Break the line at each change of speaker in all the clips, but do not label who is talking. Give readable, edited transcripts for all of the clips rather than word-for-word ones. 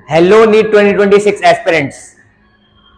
Hello NEET 2026 aspirants.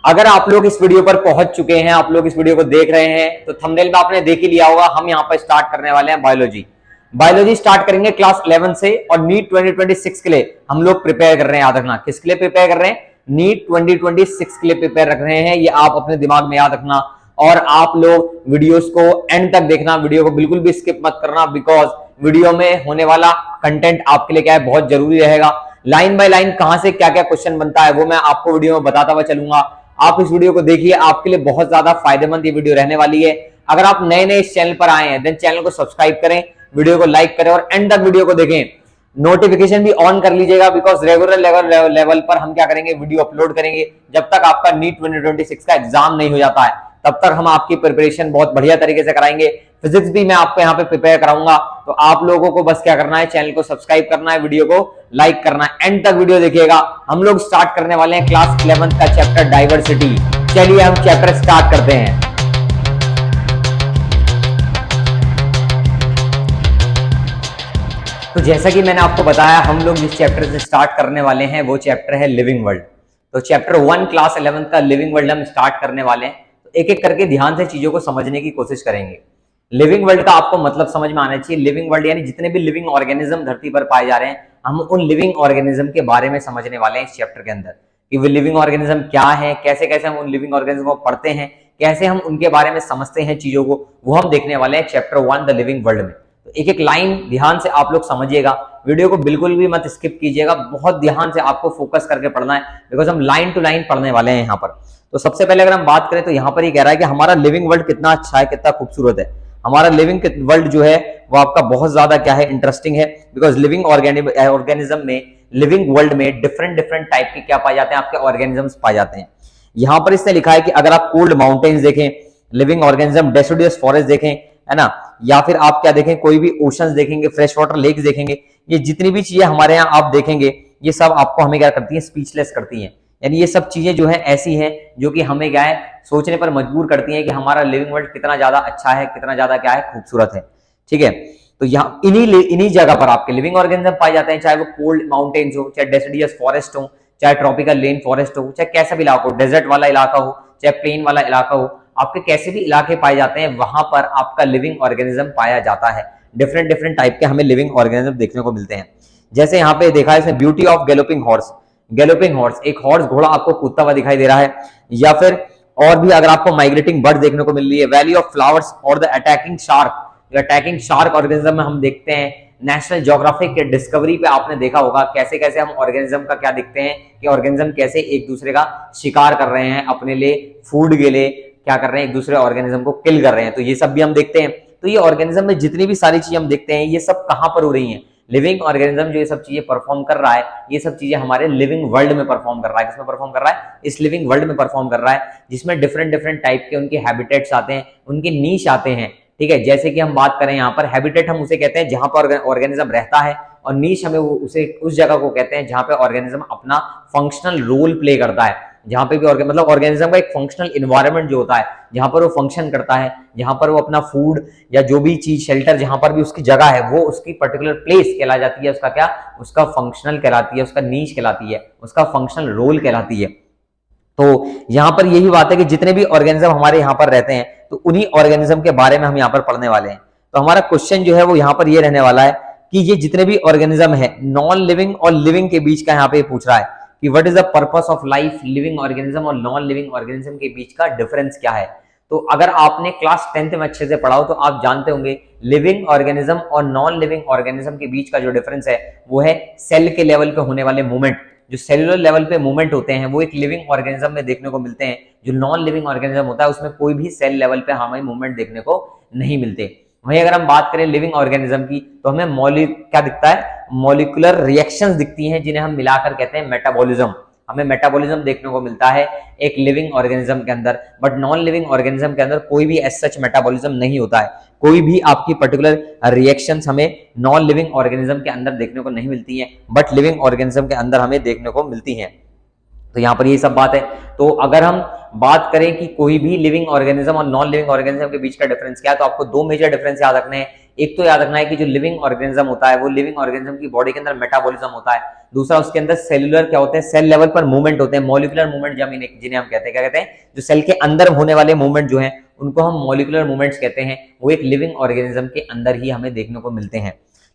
अगर आप लोग इस वीडियो पर पहुंच चुके हैं, आप लोग इस वीडियो को देख रहे हैं, तो थंबनेल में आपने देख ही लिया होगा। हम यहां पर स्टार्ट करने वाले हैं बायोलॉजी स्टार्ट करेंगे क्लास 11 से। और नीट 2026 के लिए हम लोग प्रिपेयर कर रहे हैं। याद रखना, किसके लिए प्रिपेयर कर रहे हैं? नीट 2026 के लिए प्रिपेयर रख रहे हैं। ये आप अपने दिमाग में याद रखना। और आप लोग वीडियोस को एंड तक देखना, वीडियो को बिल्कुल भी स्किप मत करना, बिकॉज वीडियो में होने वाला कंटेंट आपके लिए क्या है, बहुत जरूरी रहेगा। लाइन बाय लाइन कहां से क्या क्या क्वेश्चन बनता है वो मैं आपको वीडियो में बताता हुआ चलूंगा। आप इस वीडियो को देखिए, आपके लिए बहुत ज्यादा फायदेमंद ये वीडियो रहने वाली है। अगर आप नए नए इस चैनल पर आए हैं देन चैनल को सब्सक्राइब करें, वीडियो को लाइक करें और एंड तक वीडियो को देखें। नोटिफिकेशन भी ऑन कर लीजिएगा, बिकॉज रेगुलर लेवल पर हम क्या करेंगे, वीडियो अपलोड करेंगे। जब तक आपका नीट 2026 का एग्जाम नहीं हो जाता है तब तक हम आपकी प्रिपरेशन बहुत बढ़िया तरीके से कराएंगे। फिजिक्स भी मैं आपको यहाँ पे प्रिपेयर कराऊंगा। तो आप लोगों को बस क्या करना है, चैनल को सब्सक्राइब करना है, वीडियो को लाइक करना है, एंड तक वीडियो देखिएगा। हम लोग स्टार्ट करने वाले हैं क्लास 11 का चैप्टर डाइवर्सिटी। चलिए हम चैप्टर स्टार्ट करते हैं। तो जैसा कि मैंने आपको बताया, हम लोग जिस चैप्टर से स्टार्ट करने वाले हैं वो चैप्टर है लिविंग वर्ल्ड। तो चैप्टर 1 क्लास 11 का लिविंग वर्ल्ड हम स्टार्ट करने वाले हैं। तो एक एक करके ध्यान से चीजों को समझने की कोशिश करेंगे। लिविंग वर्ल्ड का आपको मतलब समझ में आना चाहिए। लिविंग वर्ल्ड यानी जितने भी लिविंग ऑर्गेनिज्म धरती पर पाए जा रहे हैं, हम उन लिविंग ऑर्गेनिज्म के बारे में समझने वाले हैं इस चैप्टर के अंदर, कि वो लिविंग ऑर्गेनिज्म क्या है, कैसे कैसे हम उन लिविंग ऑर्गेनिज्म को पढ़ते हैं, कैसे हम उनके बारे में समझते हैं चीजों को, वो हम देखने वाले हैं चैप्टर 1 द लिविंग वर्ल्ड में। तो एक एक लाइन ध्यान से आप लोग समझिएगा, वीडियो को बिल्कुल भी मत स्किप कीजिएगा, बहुत ध्यान से आपको फोकस करके पढ़ना है, बिकॉज हम लाइन टू लाइन पढ़ने वाले हैं यहाँ पर। तो सबसे पहले अगर हम बात करें तो यहाँ पर ये कह रहा है कि हमारा लिविंग वर्ल्ड कितना अच्छा है, कितना खूबसूरत है। हमारा लिविंग वर्ल्ड जो है वो आपका बहुत ज्यादा क्या है, इंटरेस्टिंग है। बिकॉज लिविंग ऑर्गेनिज्म में, लिविंग वर्ल्ड में डिफरेंट डिफरेंट टाइप के क्या पाए जाते हैं, आपके ऑर्गेनिजम्स पाए जाते हैं। यहाँ पर इसने लिखा है कि अगर आप कोल्ड माउंटेन्स देखें, लिविंग ऑर्गेनिज्म, डेसिडुअस फॉरेस्ट देखें, है ना, या फिर आप क्या देखें, कोई भी ओशंस देखेंगे, फ्रेश वाटर लेक्स देखेंगे, ये जितनी भी चीजें हमारे यहाँ आप देखेंगे, ये सब आपको हमें क्या करती हैं, स्पीचलेस करती हैं। यानी ये सब चीजें जो है ऐसी हैं जो कि हमें क्या है, सोचने पर मजबूर करती हैं कि हमारा लिविंग वर्ल्ड कितना ज्यादा अच्छा है, कितना ज्यादा क्या है, खूबसूरत है। ठीक है, तो यहाँ इन्हीं जगह पर आपके लिविंग ऑर्गेनिज्म पाए जाते हैं, चाहे वो कोल्ड माउंटेन्स हो, चाहे डेसिडियस फॉरेस्ट हो, चाहे ट्रॉपिकल रेन फॉरेस्ट हो, चाहे कैसा भी इलाका हो, डेजर्ट वाला इलाका हो, चाहे प्लेन वाला इलाका हो, आपके कैसे भी इलाके पाए जाते हैं, वहां पर आपका लिविंग ऑर्गेनिज्म पाया जाता है। डिफरेंट डिफरेंट टाइप के हमें लिविंग ऑर्गेनिज्म देखने को मिलते हैं। जैसे यहाँ पे देखा है इसमें beauty of galloping horse. Galloping horse, एक हॉर्स घोड़ा आपको कूदता हुआ दिखाई दे रहा है। या फिर और भी अगर आपको माइग्रेटिंग बर्ड देखने को मिल रही है, वैली ऑफ फ्लावर्स और the attacking shark. Attacking shark organism में हम देखते हैं, नेशनल ज्योग्राफिक के डिस्कवरी पे आपने देखा होगा कैसे कैसे हम ऑर्गेनिज्म का क्या दिखते हैं, कि ऑर्गेनिज्म कैसे एक दूसरे का शिकार कर रहे हैं, अपने लिए फूड के लिए क्या कर रहे हैं, एक दूसरे ऑर्गेनिज्म को किल कर रहे हैं। तो ये सब भी हम देखते हैं। तो ये ऑर्गेनिज्म में जितनी भी सारी चीजें हम देखते हैं, ये सब कहां पर हो रही हैं, लिविंग ऑर्गेनिज्म जो ये सब चीजें परफॉर्म कर रहा है, ये सब चीजें हमारे लिविंग वर्ल्ड में परफॉर्म कर रहा है। किसमें परफॉर्म कर रहा है? इस लिविंग वर्ल्ड में परफॉर्म कर रहा है, जिसमें डिफरेंट डिफरेंट टाइप के उनके हैबिटेट्स आते हैं, उनके नीश आते हैं। ठीक है, जैसे कि हम बात करें यहाँ पर हैबिटेट हम उसे कहते हैं जहां पर ऑर्गेनिज्म रहता है, और नीश हमें उसे उस जगह को कहते हैं जहां पे ऑर्गेनिज्म अपना फंक्शनल रोल प्ले करता है। जहां पे भी मतलब ऑर्गेनिज्म का एक फंक्शनल इन्वायरमेंट जो होता है, जहां पर वो फंक्शन करता है, जहां पर वो अपना फूड या जो भी चीज, शेल्टर, जहां पर भी उसकी जगह है, वो उसकी पर्टिकुलर प्लेस कहला जाती है। उसका क्या, उसका फंक्शनल कहलाती है, उसका नीश कहलाती है, उसका फंक्शनल रोल कहलाती है। तो यहाँ पर यही बात है कि जितने भी ऑर्गेनिज्म हमारे यहाँ पर रहते हैं, तो उन्हीं ऑर्गेनिज्म के बारे में हम यहाँ पर पढ़ने वाले हैं। तो हमारा क्वेश्चन जो है वो यहाँ पर ये रहने वाला है कि ये जितने भी ऑर्गेनिज्म है, नॉन लिविंग और लिविंग के बीच का यहाँ पे पूछ रहा है कि what is the purpose of life, living organism और नॉन लिविंग ऑर्गेनिज्म के बीच का डिफरेंस क्या है। तो अगर आपने क्लास 10th में अच्छे से पढ़ा हो तो आप जानते होंगे लिविंग ऑर्गेनिज्म और नॉन लिविंग ऑर्गेनिज्म के बीच का जो डिफरेंस है वो है सेल के लेवल पे होने वाले मूवमेंट। जो सेलुलर लेवल पे मूवमेंट होते हैं वो एक लिविंग ऑर्गेनिज्म में देखने को मिलते हैं। जो नॉन लिविंग ऑर्गेनिज्म होता है उसमें कोई भी सेल लेवल पे हमें मूवमेंट देखने को नहीं मिलते। वहीं अगर हम बात करें लिविंग ऑर्गेनिज्म की, तो हमें क्या दिखता है, मॉलिक्यूलर रिएक्शंस दिखती हैं, जिन्हें हम मिलाकर कहते हैं मेटाबॉलिज्म। हमें मेटाबॉलिज्म देखने को मिलता है एक लिविंग ऑर्गेनिज्म के अंदर, बट नॉन लिविंग ऑर्गेनिज्म के अंदर कोई भी एज सच मेटाबॉलिज्म नहीं होता है। कोई भी आपकी पर्टिकुलर रिएक्शंस हमें नॉन लिविंग ऑर्गेनिज्म के अंदर देखने को नहीं मिलती हैं, बट लिविंग ऑर्गेनिज्म के अंदर हमें देखने को मिलती हैं। तो यहाँ पर ये सब बात है। तो अगर हम बात करें कि कोई भी लिविंग ऑर्गेनिज्म और नॉन लिविंग ऑर्गेनिज्म के बीच का डिफरेंस क्या है, तो आपको दो मेजर डिफरेंस याद रखने हैं। एक तो याद रखना है कि जो लिविंग ऑर्गेनिज्म होता है वो लिविंग ऑर्गेनिज्म की बॉडी के अंदर मेटाबॉलिज्म होता है। दूसरा उसके अंदर सेलुलर क्या होते हैं, सेल लेवल पर मूवमेंट होते हैं, मॉलिक्यूलर मूवमेंट जिन्हें हम कहते हैं, क्या कहते हैं, जो सेल के अंदर होने वाले मूवमेंट जो है उनको हम मॉलिक्यूलर मूवमेंट्स कहते हैं। वो एक लिविंग ऑर्गेनिज्म के अंदर ही हमें देखने को मिलते हैं।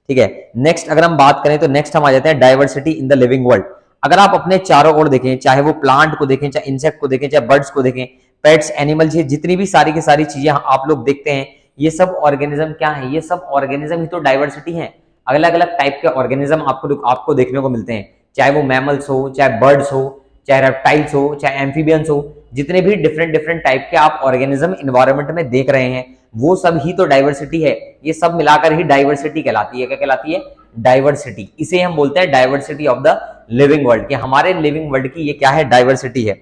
ठीक है, नेक्स्ट अगर हम बात करें तो नेक्स्ट हम आ जाते हैं diversity in the living world. अगर आप अपने चारों ओर देखें, चाहे वो प्लांट को देखें, चाहे इंसेक्ट को देखें, चाहे बर्ड्स को देखें, पेट्स, एनिमल्स, ये जितनी भी सारी की सारी चीजें आप लोग देखते हैं, ये सब ऑर्गेनिज्म क्या है, ये सब ऑर्गेनिज्म ही तो डाइवर्सिटी है। अलग अलग टाइप के ऑर्गेनिज्म आपको देखने को मिलते हैं, चाहे वो मैमल्स हो, चाहे बर्ड्स हो, चाहे रेप्टाइल्स हो, चाहे एम्फीबियंस हो, जितने भी डिफरेंट डिफरेंट टाइप के आप ऑर्गेनिज्म इन्वायरमेंट में देख रहे हैं, वो सब ही तो डाइवर्सिटी है। ये सब मिलाकर ही डाइवर्सिटी कहलाती है। क्या कहलाती है? डाइवर्सिटी। इसे हम बोलते हैं diversity of the living world, कि हमारे लिविंग वर्ल्ड की ये क्या है, डाइवर्सिटी है।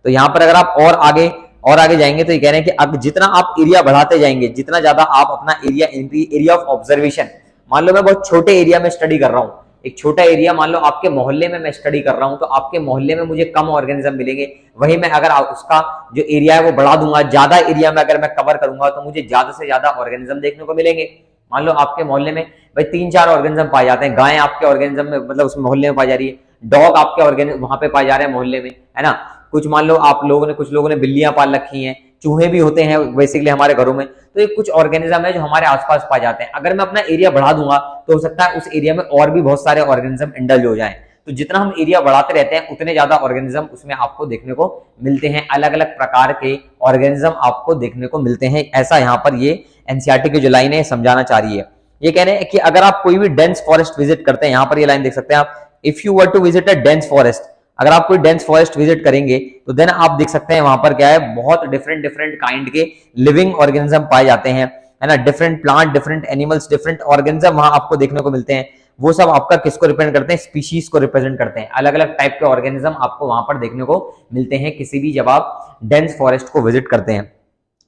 तो यहां पर अगर आप और आगे जाएंगे तो ये कह रहे हैं कि अब जितना आप एरिया बढ़ाते जाएंगे, जितना ज्यादा आप अपना एरिया ऑफ ऑब्जर्वेशन, मान लो मैं बहुत छोटे एरिया में स्टडी कर रहा हूं, एक छोटा एरिया, मान लो आपके मोहल्ले में मैं स्टडी कर रहा हूं, तो आपके मोहल्ले में मुझे कम ऑर्गेनिज्म मिलेंगे। वहीं मैं अगर उसका जो एरिया है वो बढ़ा दूंगा, ज्यादा एरिया में अगर मैं कवर करूंगा तो मुझे ज्यादा से ज्यादा ऑर्गेनिज्म देखने को मिलेंगे। मान लो आपके मोहल्ले में भाई 3-4 ऑर्गेनिज्म पाए जाते हैं, गाय आपके ऑर्गेनिज्म में, मतलब उस मोहल्ले में पाई जा रही है, डॉग आपके ऑर्गेनिज्म वहां पे पाए जा रहे हैं मोहल्ले में, है ना। कुछ मान लो कुछ लोगों ने बिल्लियां पाल रखी हैं, चूहे भी होते हैं बेसिकली हमारे घरों में। तो ये कुछ ऑर्गेनिज्म है जो हमारे आसपास पाए जाते हैं। अगर मैं अपना एरिया बढ़ा दूंगा तो हो सकता है उस एरिया में और भी बहुत सारे ऑर्गेनिज्म इंडल्ज हो जाएं। तो जितना हम एरिया बढ़ाते रहते हैं उतने ज्यादा ऑर्गेनिज्म उसमें आपको देखने को मिलते हैं, अलग अलग प्रकार के ऑर्गेनिज्म आपको देखने को मिलते हैं। ऐसा यहाँ पर ये एनसीईआरटी की जो लाइन है समझाना चाह रही है। ये कह रहे हैं कि अगर आप कोई भी डेंस फॉरेस्ट विजिट करते हैं, यहाँ पर ये लाइन देख सकते हैं आप, if you were to visit a dense forest, अगर आप कोई डेंस फॉरेस्ट विजिट करेंगे तो देन आप देख सकते हैं वहां पर क्या है, बहुत डिफरेंट डिफरेंट काइंड के लिविंग ऑर्गेनिज्म पाए जाते हैं, है ना। Different plant, different animals, different organism वहां आपको देखने को मिलते हैं। वो सब आपका किसको रिप्रेजेंट करते हैं? स्पीशीज को रिप्रेजेंट करते हैं। अलग अलग टाइप के ऑर्गेनिज्म आपको वहां पर देखने को मिलते हैं किसी भी जब आप डेंस फॉरेस्ट को विजिट करते हैं।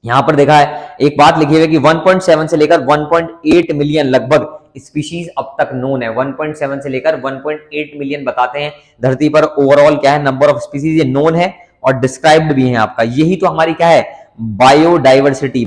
यहां पर देखा है, एक बात लिखी हुई है कि 1.7 से लेकर 1.8 मिलियन लगभग स्पीशीज अब तक नोन है। 1.7 से लेकर 1.8 मिलियन बताते हैं धरती पर ओवरऑल क्या है नंबर ऑफ स्पीशीज, ये नोन है और डिस्क्राइब्ड भी है आपका। यही तो हमारी क्या है, बायोडाइवर्सिटी।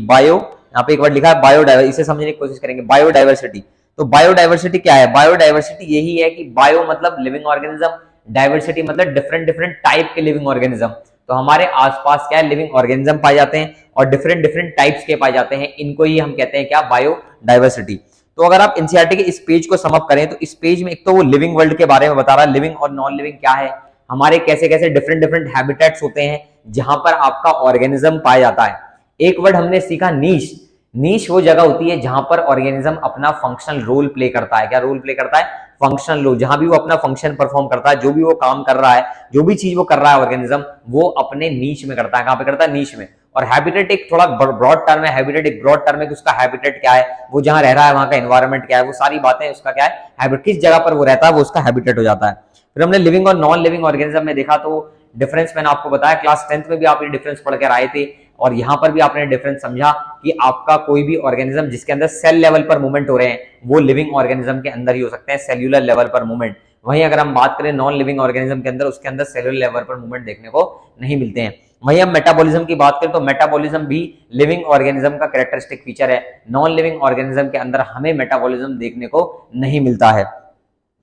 यहाँ पे एक वर्ड लिखा है बायोडाइवर्सिटी, इसे समझने की कोशिश करेंगे। बायोडाइवर्सिटी, तो बायोडाइवर्सिटी क्या है? बायोडाइवर्सिटी यही है कि बायो मतलब लिविंग ऑर्गेनिज्म, डाइवर्सिटी मतलब डिफरेंट डिफरेंट टाइप के लिविंग ऑर्गेनिज्म। तो हमारे आसपास क्या है, लिविंग ऑर्गेनिज्म पाए जाते हैं और डिफरेंट डिफरेंट टाइप्स के पाए जाते हैं। इनको ही हम कहते हैं क्या, बायोडाइवर्सिटी। तो अगर आप एनसीईआरटी के इस पेज को समअप करें तो इस पेज में एक तो वो लिविंग वर्ल्ड के बारे में बता रहा है, लिविंग और नॉन लिविंग क्या है, हमारे कैसे कैसे डिफरेंट डिफरेंट हैबिटेट्स होते हैं जहां पर आपका ऑर्गेनिज्म पाया जाता है। एक वर्ड हमने सीखा, नीश। नीश वो जगह होती है जहां पर ऑर्गेनिज्म अपना फंक्शनल रोल प्ले करता है। क्या रोल प्ले करता है? Functional role. जहां भी वो अपना फंक्शन परफॉर्म करता है, जो भी वो काम कर रहा है, जो भी चीज वो कर रहा है ऑर्गेनिज्म, वो अपने नीश में करता है। कहां पे करता है? नीश में। और हैबिटेट एक थोड़ा ब्रॉड टर्म है। हैबिटेट एक ब्रॉड टर्म है कि उसका हैबिटेट क्या है, वो जहां रह रहा है वहां का एनवायरमेंट क्या है, वो सारी बातें उसका क्या है, हैबिट, किस जगह पर वो रहता है वो उसका हैबिटेट हो जाता है। फिर हमने लिविंग और नॉन लिविंग ऑर्गेनिज्म में देखा तो डिफरेंस मैंने आपको बताया, क्लास 10th में भी आप ये डिफरेंस पढ़ कर आए थे और यहां पर भी आपने डिफरेंस समझा कि आपका कोई भी ऑर्गेनिज्म जिसके अंदर सेल लेवल पर मूवमेंट हो रहे हैं वो लिविंग ऑर्गेनिज्म के अंदर ही हो सकते हैं, सेल्यूलर लेवल पर मूवमेंट। वहीं अगर हम बात करें नॉन लिविंग ऑर्गेनिज्म के अंदर, उसके अंदर सेलुलर लेवल पर मूवमेंट देखने को नहीं मिलते हैं। वहीं हम मेटाबॉलिज्म की बात करें तो मेटाबॉलिज्म भी लिविंग ऑर्गेनिज्म का कैरेक्टरिस्टिक फीचर है। नॉन लिविंग ऑर्गेनिज्म के अंदर हमें मेटाबॉलिज्म देखने को नहीं मिलता है।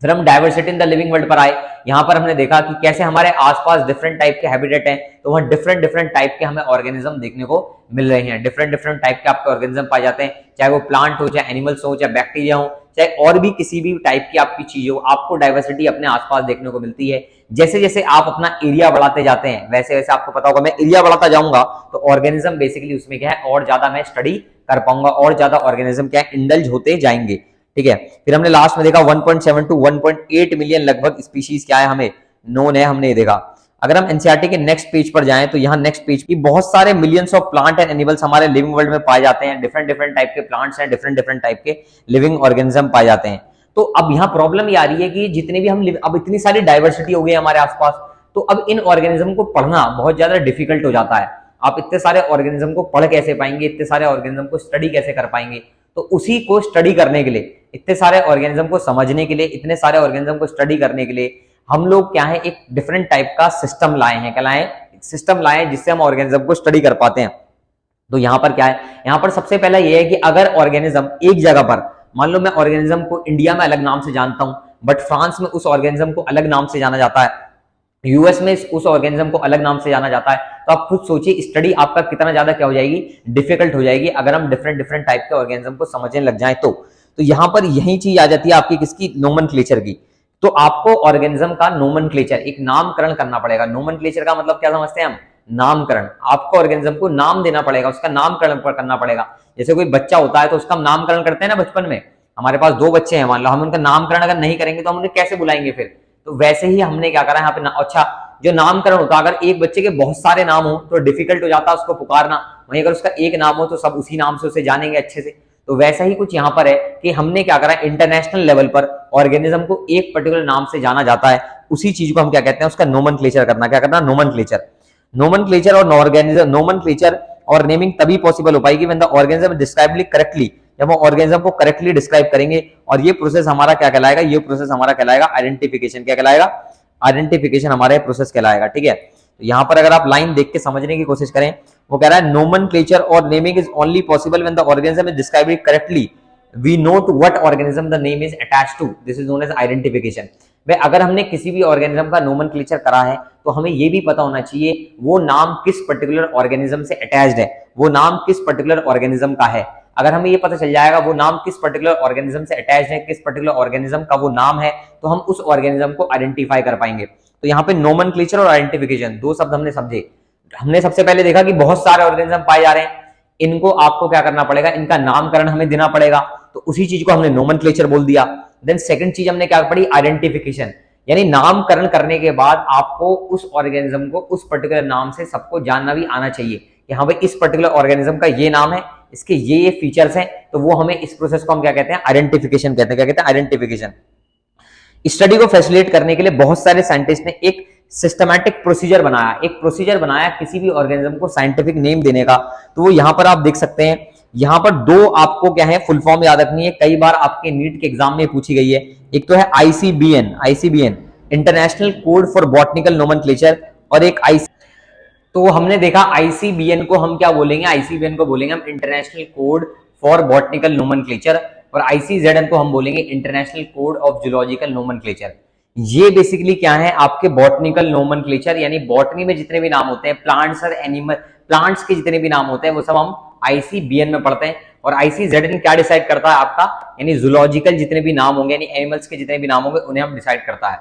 फिर हम diversity in the living world पर आए। यहां पर हमने देखा कि कैसे हमारे आसपास डिफरेंट टाइप के हैबिटेट हैं, तो वहां डिफरेंट डिफरेंट टाइप के हमें ऑर्गेनिज्म देखने को मिल रहे हैं। डिफरेंट डिफरेंट टाइप के आपके ऑर्गेनिज्म पाए जाते हैं, चाहे वो प्लांट हो, चाहे एनिमल्स हो, चाहे बैक्टीरिया हो, चाहे और भी किसी भी टाइप की आपकी चीज हो, आपको डाइवर्सिटी अपने आसपास देखने को मिलती है। जैसे जैसे आप अपना एरिया बढ़ाते जाते हैं वैसे वैसे आपको पता होगा, मैं एरिया बढ़ाता जाऊंगा तो ऑर्गेनिज्म बेसिकली उसमें क्या है, और ज्यादा मैं स्टडी कर पाऊंगा, और ज्यादा ऑर्गेनिज्म क्या है, इंडल्ज होते जाएंगे। ठीक है, फिर हमने लास्ट में देखा 1.7 टू 1.8 मिलियन लगभग स्पीशीज क्या है हमें नोन है, हमने ये देखा। अगर हम एनसीईआरटी के नेक्स्ट पेज पर जाएं तो यहाँ नेक्स्ट पेज की बहुत सारे millions of plant and animals हमारे लिविंग वर्ल्ड में पाए जाते हैं। डिफरेंट डिफरेंट टाइप के प्लांट्स हैं, डिफरेंट डिफरेंट टाइप के लिविंग ऑर्गेनिज्म पाए जाते हैं। तो अब यहाँ प्रॉब्लम ये आ रही है कि जितने भी हम अब इतनी सारी डाइवर्सिटी हो गई हमारे आसपास, तो अब इन ऑर्गेनिज्म को पढ़ना बहुत ज्यादा डिफिकल्ट हो जाता है। आप इतने सारे ऑर्गेनिज्म को पढ़ कैसे पाएंगे, इतने सारे ऑर्गेनिज्म को स्टडी कैसे कर पाएंगे? तो उसी को स्टडी करने के लिए, इतने सारे ऑर्गेनिज्म को समझने के लिए, इतने सारे ऑर्गेनिज्म को स्टडी करने के लिए हम लोग क्या है एक डिफरेंट टाइप का सिस्टम लाए हैं, क्या लाए हैं, सिस्टम लाए हैं जिससे हम ऑर्गेनिज्म को स्टडी कर पाते हैं। तो यहां पर क्या है, यहां पर सबसे पहला ये है कि अगर ऑर्गेनिज्म एक जगह पर, मान लो मैं ऑर्गेनिज्म को इंडिया में अलग नाम से जानता हूं, बट फ्रांस में उस ऑर्गेनिज्म को अलग नाम से जाना जाता है, यूएस में उस ऑर्गेनिज्म को अलग नाम से जाना जाता है, तो आप खुद सोचिए स्टडी आपका कितना ज्यादा क्या हो जाएगी, डिफिकल्ट हो जाएगी, अगर हम डिफरेंट डिफरेंट टाइप के ऑर्गेनिज्म को समझने लग जाए तो यहां पर यही चीज आ जाती है आपकी किसकी, नोमेनक्लेचर की। तो आपको ऑर्गेनिज्म का नोमेनक्लेचर, एक नामकरण करना पड़ेगा। नोमेनक्लेचर का मतलब क्या समझते हैं हम, नामकरण। आपको ऑर्गेनिज्म को नाम देना पड़ेगा, उसका नामकरण करना पड़ेगा। जैसे कोई बच्चा होता है तो उसका हम नामकरण करते हैं ना बचपन में, हमारे पास 2 बच्चे हैं मान लो, हम उनका नामकरण अगर नहीं करेंगे तो हम उन्हें कैसे बुलाएंगे फिर, तो वैसे ही हमने क्या करा है यहाँ पे। अच्छा, जो नामकरण होता है, अगर एक बच्चे के बहुत सारे नाम हो तो डिफिकल्ट हो जाता है उसको पुकारना, वहीं अगर उसका एक नाम हो तो सब उसी नाम से उसे जानेंगे अच्छे से। तो वैसा ही कुछ यहाँ पर है कि हमने क्या करा, इंटरनेशनल लेवल पर ऑर्गेनिज्म को एक पर्टिकुलर नाम से जाना जाता है, उसी चीज को हम क्या कहते हैं, उसका नोमेनक्लेचर करना। क्या करना, नोमेनक्लेचर। नोमेनक्लेचर और ऑर्गेनिज्म, नोमेनक्लेचर और नेमिंग तभी पॉसिबल हो पाएगी when the organism is described correctly, जब हम ऑर्गेनिज्म को करेक्टली डिस्क्राइब करेंगे। और ये प्रोसेस हमारा क्या कहलाएगा, ये प्रोसेस हमारा कहलाएगा आइडेंटिफिकेशन। क्या कहलाएगा, आइडेंटिफिकेशन हमारा प्रोसेस कहलाएगा। ठीक है, तो यहां पर अगर आप लाइन देख के समझने की कोशिश करें, वो कह रहा है नोमेनक्लेचर और naming is only possible when the organism is described correctly, we know to what organism the name is attached to, this is known as identification. वे अगर हमने किसी भी ऑर्गेनिज्म का नोमेनक्लेचर करा है तो हमें ये भी पता होना चाहिए वो नाम किस पर्टिकुलर ऑर्गेनिज्म से अटैच्ड है, वो नाम किस पर्टिकुलर ऑर्गेनिज्म का है। अगर हमें ये पता चल जाएगा वो नाम किस पर्टिकुलर ऑर्गेनिज्म से अटैच्ड है, किस पर्टिकुलर ऑर्गेनिज्म का वो नाम है, तो हम उस ऑर्गेनिज्म को आइडेंटिफाई कर पाएंगे। तो यहाँ पे नोमेनक्लेचर और आइडेंटिफिकेशन 2 शब्द हमने समझे। हमने सबसे पहले देखा कि बहुत सारे ऑर्गेनिज्म पाए जा रहे हैं, इनको आपको क्या करना पड़ेगा, इनका नामकरण हमें देना पड़ेगा, तो उसी चीज को हमने नोमेनक्लेचर बोल दिया। देन सेकंड चीज हमने क्या पढ़ी, आइडेंटिफिकेशन, यानी नामकरण करने के बाद आपको उस ऑर्गेनिज्म को उस पर्टिकुलर नाम से सबको जानना भी आना चाहिए कि हाँ भाई इस पर्टिकुलर ऑर्गेनिज्म का ये नाम है, इसके ये फीचर्स हैं, तो वो हमें इस प्रोसेस को हम क्या कहते हैं, आइडेंटिफिकेशन कहते हैं। क्या कहते हैं, आइडेंटिफिकेशन। स्टडी को फैसिलिटेट करने के लिए बहुत सारे साइंटिस्ट ने एक सिस्टमैटिक प्रोसीजर बनाया, एक प्रोसीजर बनाया किसी भी ऑर्गेनिज्म को साइंटिफिक नेम देने का। तो वो यहां पर आप देख सकते हैं, यहां पर 2 आपको क्या है फुल फॉर्म याद रखनी है, कई बार आपके नीट के एग्जाम में पूछी गई है। एक तो है ICBN, ICBN international code for botanical nomenclature, और एक आई, तो हमने देखा आईसीबीएन को हम क्या बोलेंगे, आईसीबीएन को बोलेंगे हम international code for botanical nomenclature, और आईसीजेडएन को हम बोलेंगे international code of zoological nomenclature. ये बेसिकली क्या है, आपके बॉटनिकल नोमेनक्लेचर, यानी बॉटनी में जितने भी नाम होते हैं, प्लांट्स और एनिमल, प्लांट्स के जितने भी नाम होते हैं वो सब हम आईसीबीएन में पढ़ते हैं। और आईसीजेडएन क्या डिसाइड करता है आपका, यानी जूलॉजिकल जितने भी नाम होंगे, यानी एनिमल्स के जितने भी नाम होंगे उन्हें हम डिसाइड करता है।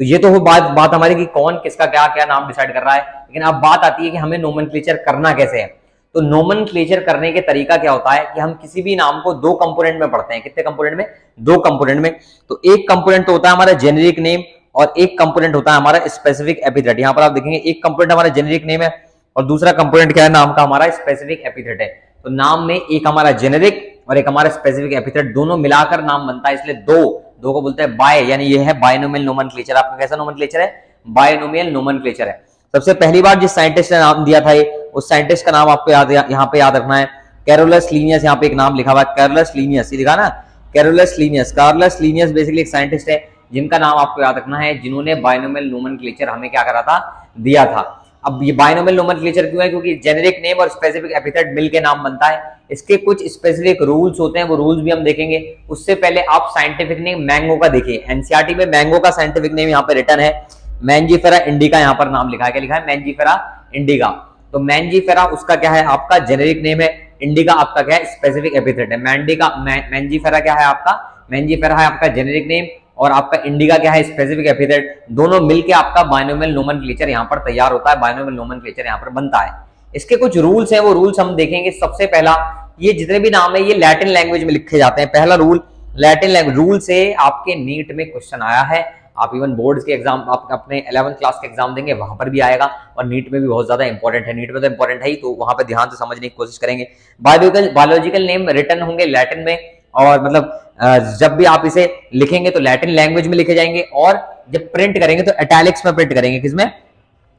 तो ये तो हो बात हमारी कि कौन किसका क्या क्या नाम डिसाइड कर रहा है, लेकिन अब बात आती है कि हमें नोमेनक्लेचर करना कैसे है। तो नोमेनक्लेचर करने के तरीका क्या होता है कि हम किसी भी नाम को 2 कंपोनेंट में पढ़ते हैं। कितने कंपोनेंट में, 2 कंपोनेंट में। तो एक कंपोनेंट तो होता है हमारा जेनेरिक नेम, और एक कंपोनेंट होता है हमारा स्पेसिफिक एपिथेट। यहां पर आप देखेंगे एक कंपोनेंट हमारा जेनेरिक नेम है और दूसरा कंपोनेंट क्या है, नाम का हमारा स्पेसिफिक एपिथेट है। तो नाम में एक हमारा जेनेरिक और एक हमारा स्पेसिफिक एपिथेट, दोनों मिलाकर नाम बनता है, इसलिए दो को बोलते हैं बाय, यानी ये है बायनोमियल नोमेनक्लेचर। आपका कैसा नोमेनक्लेचर है, बायनोमियल नोमेनक्लेचर है। सबसे पहली बार जिस साइंटिस्ट ने नाम दिया था ये, उस साइंटिस्ट का नाम आपको यहाँ पे याद रखना है, कैरोलस लीनियस। यहाँ पे एक नाम लिखा हुआ है कैरोलस लीनियस, ये लिखा ना, Carolus Linnaeus. Carolus Linnaeus basically एक साइंटिस्ट है जिनका नाम आपको याद रखना है, जिन्होंने बायनोमियल नोमेनक्लेचर हमें क्या करा था, दिया था। अब ये बायनोमियल नोमेनक्लेचर क्यों है, क्योंकि जेनेरिक नेम और स्पेसिफिक एपिथेट मिलके नाम बनता है। इसके कुछ स्पेसिफिक रूल्स होते हैं, वो रूल्स भी हम देखेंगे। उससे पहले आप साइंटिफिक नेम मैंगो का देखिए, एनसीईआरटी में मैंगो का साइंटिफिक नेम यहाँ पे रिटर्न है, मैंजीफेरा इंडिका। यहाँ पर नाम लिखा है, क्या लिखा है, मैंजीफेरा इंडिका। तो मैंजीफेरा उसका क्या है, आपका जेनेरिक नेम है, इंडिका आपका क्या है, स्पेसिफिक एपिथेट है। मैंजीफेरा क्या है आपका, मैंजीफेरा है आपका जेनेरिक नेम, और आपका इंडिका क्या है, स्पेसिफिक एपिथेट। दोनों मिलके आपका बायनोमियल नोमेनक्लेचर यहाँ पर तैयार होता है, बायनोमियल नोमेनक्लेचर यहाँ पर बनता है। इसके कुछ रूल्स हैं, वो रूल्स हम देखेंगे। सबसे पहला, ये जितने भी नाम है ये लैटिन लैंग्वेज में लिखे जाते हैं। पहला रूल लैटिन लैंग्वेज रूल से आपके नीट में क्वेश्चन आया है। आप इवन बोर्ड्स के एग्जाम, आप अपने 11th क्लास के एग्जाम देंगे, वहां पर भी आएगा, और नीट में भी बहुत ज्यादा इंपॉर्टेंट है। नीट में तो इंपॉर्टेंट है ही, तो वहां पे ध्यान से समझने की कोशिश करेंगे। बायोलॉजिकल नेम रिटर्न होंगे लैटिन में, और मतलब जब भी आप इसे लिखेंगे तो लैटिन लैंग्वेज में लिखे जाएंगे, और जब प्रिंट करेंगे तो इटैलिक्स में प्रिंट करेंगे। किसमें,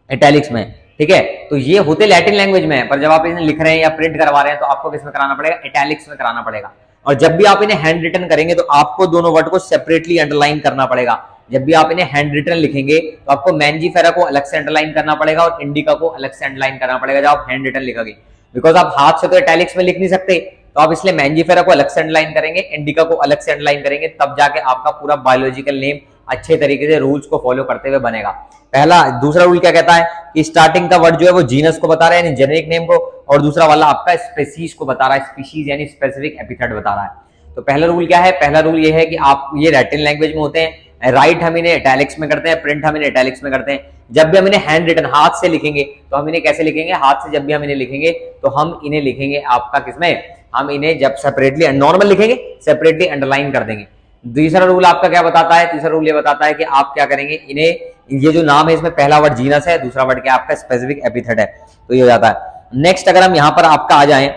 इटैलिक्स में। ठीक है, तो ये होते लैटिन लैंग्वेज में है, पर जब आप इन्हें लिख रहे हैं या प्रिंट करवा रहे हैं तो आपको किसमें कराना पड़ेगा, इटैलिक्स में कराना पड़ेगा। और जब भी आप इन्हें हैंड रिटन करेंगे तो आपको दोनों वर्ड को सेपरेटली अंडरलाइन करना पड़ेगा। जब भी आप इन्हें हैंड रिटन लिखेंगे तो आपको मैंजीफेरा को अलग से अंडरलाइन करना पड़ेगा और इंडिका को अलग से अंडरलाइन करना पड़ेगा जब आप हैंड रिटन लिखोगे, बिकॉज आप हाथ से तो इटैलिक्स में लिख नहीं सकते, तो आप इसलिए मैंजीफेरा को अलग से अंडरलाइन करेंगे, इंडिका को अलग से अंडरलाइन करेंगे, तब जाके आपका पूरा बायोलॉजिकल नेम अच्छे तरीके से रूल्स को फॉलो करते हुए बनेगा। पहला दूसरा रूल क्या कहता है कि स्टार्टिंग का वर्ड जो है वो जीनस को बता रहा है यानी जेनेरिक नेम को, और दूसरा वाला आपका स्पेसीज को बता रहा है, स्पीशीज यानी स्पेसिफिक एपिथेट बता रहा है। तो पहला रूल क्या है, पहला रूल ये है कि आप ये लैटिन लैंग्वेज में होते हैं, राइट हम इन्हें इटैलिक्स में करते हैं, प्रिंट हम इन्हें इटैलिक्स में करते हैं। जब भी हम इन्हें हैंड रिटन हाथ से लिखेंगे तो हम इन्हें कैसे लिखेंगे, हाथ से जब भी हम इन्हें लिखेंगे तो हम इन्हें लिखेंगे आपका किसमें, हम इन्हें जब सेपरेटली नॉर्मल लिखेंगे सेपरेटली अंडरलाइन कर देंगे। तीसरा रूल आपका क्या बताता है, तीसरा रूल ये बताता है कि आप क्या करेंगे, इन्हें ये जो नाम है इसमें पहला वर्ड जीनस है, दूसरा वर्ड क्या आपका स्पेसिफिक एपिथेट है, तो ये हो जाता है। नेक्स्ट अगर हम यहाँ पर आपका आ जाएं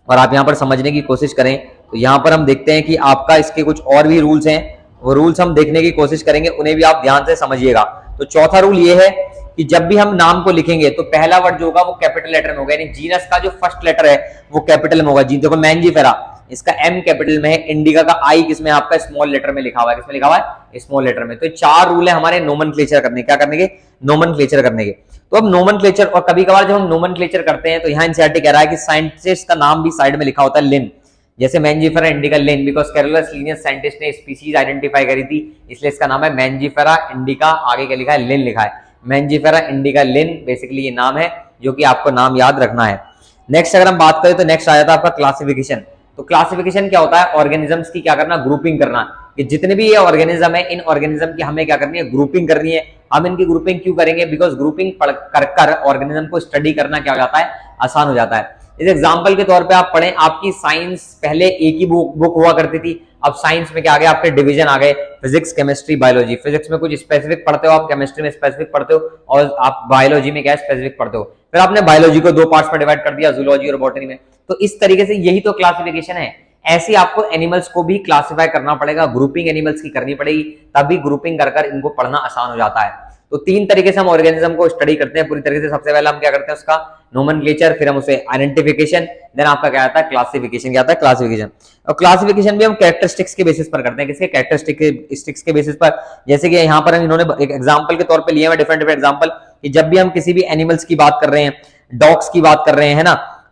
और आप यहाँ पर समझने की कोशिश करें तो यहाँ पर हम देखते हैं कि आपका इसके कुछ और भी रूल्स हैं, वो रूल्स हम देखने की कोशिश करेंगे, उन्हें भी आप ध्यान से समझिएगा। तो चौथा रूल ये है कि जब भी हम नाम को लिखेंगे तो पहला वर्ड जो होगा वो कैपिटल लेटर में होगा, यानी जीनस का जो फर्स्ट लेटर है वो कैपिटल में होगा। जी देखो मैंजीफेरा इसका एम कैपिटल में है, इंडिका का आई किसमें आपका स्मॉल लेटर में लिखा हुआ है, किसमें लिखा हुआ है, स्मॉल लेटर में। तो चार रूल है हमारे नोमेनक्लेचर करने, क्या करने के, नोमेनक्लेचर करने के। तो अब नोमेनक्लेचर, और कभी कभार जब हम नोमेनक्लेचर करते हैं तो यहाँ एनसीईआरटी कह रहा है कि साइंटिस्ट का नाम भी साइड में लिखा होता है लिन, जैसे Mangifera indica Lin, because Carolus Linnaeus scientist ने स्पीशीज आइडेंटिफाई करी थी, इसलिए इसका नाम है मैंजीफेरा इंडिका, आगे क्या लिखा है, लिन लिखा है, मैंजीफेरा इंडिका लिन, बेसिकली ये नाम है जो कि आपको नाम याद रखना है। नेक्स्ट अगर हम बात करें तो नेक्स्ट आ जाता है आपका क्लासिफिकेशन। तो क्लासिफिकेशन क्या होता है, ऑर्गेनिजम्स की क्या करना, ग्रुपिंग करना, कि जितने भी ये ऑर्गेनिज्म है इन ऑर्गेनिज्म की हमें क्या करनी है, ग्रुपिंग करनी है। हम इनकी ग्रुपिंग क्यों करेंगे, बिकॉज ग्रुपिंग कर कर ऑर्गेनिज्म को स्टडी करना क्या हो जाता है, आसान हो जाता है। इस एग्जांपल के तौर पे आप पढ़ें, आपकी साइंस पहले एक ही बुक हुआ करती थी, अब साइंस में क्या आ गया, आपके डिवीजन आ गए, फिजिक्स केमिस्ट्री बायोलॉजी। फिजिक्स में कुछ स्पेसिफिक पढ़ते हो आप, केमिस्ट्री में स्पेसिफिक पढ़ते हो, और आप बायोलॉजी में क्या स्पेसिफिक पढ़ते हो। फिर आपने बायोलॉजी को दो पार्ट्स में डिवाइड कर दिया, जूलॉजी और बॉटनी में। तो इस तरीके से यही तो क्लासिफिकेशन है। ऐसे आपको एनिमल्स को भी क्लासिफाई करना पड़ेगा, ग्रुपिंग एनिमल्स की करनी पड़ेगी, तभी ग्रुपिंग कर इनको पढ़ना आसान हो जाता है। तो तीन तरीके से हम ऑर्गेनिज्म को स्टडी करते हैं पूरी तरीके से। सबसे पहले हम क्या करते हैं, उसका नोमेनक्लेचर, फिर हम उसे आइडेंटिफिकेशन, देन आपका क्या आता है, क्लासिफिकेशन। क्या आता है, क्लासिफिकेशन। और क्लासिफिकेशन भी हम कैरेक्टरिस्टिक्स के बेसिस पर करते हैं, किसके, कैरेक्टरिस्टिक्स के बेसिस पर। जैसे कि यहाँ पर इन्होंने एक एग्जांपल के तौर पे लिए हैं डिफरेंट एग्जांपल, कि जब भी हम किसी भी एनिमल्स की बात कर रहे हैं, डॉग्स की बात कर रहे हैं,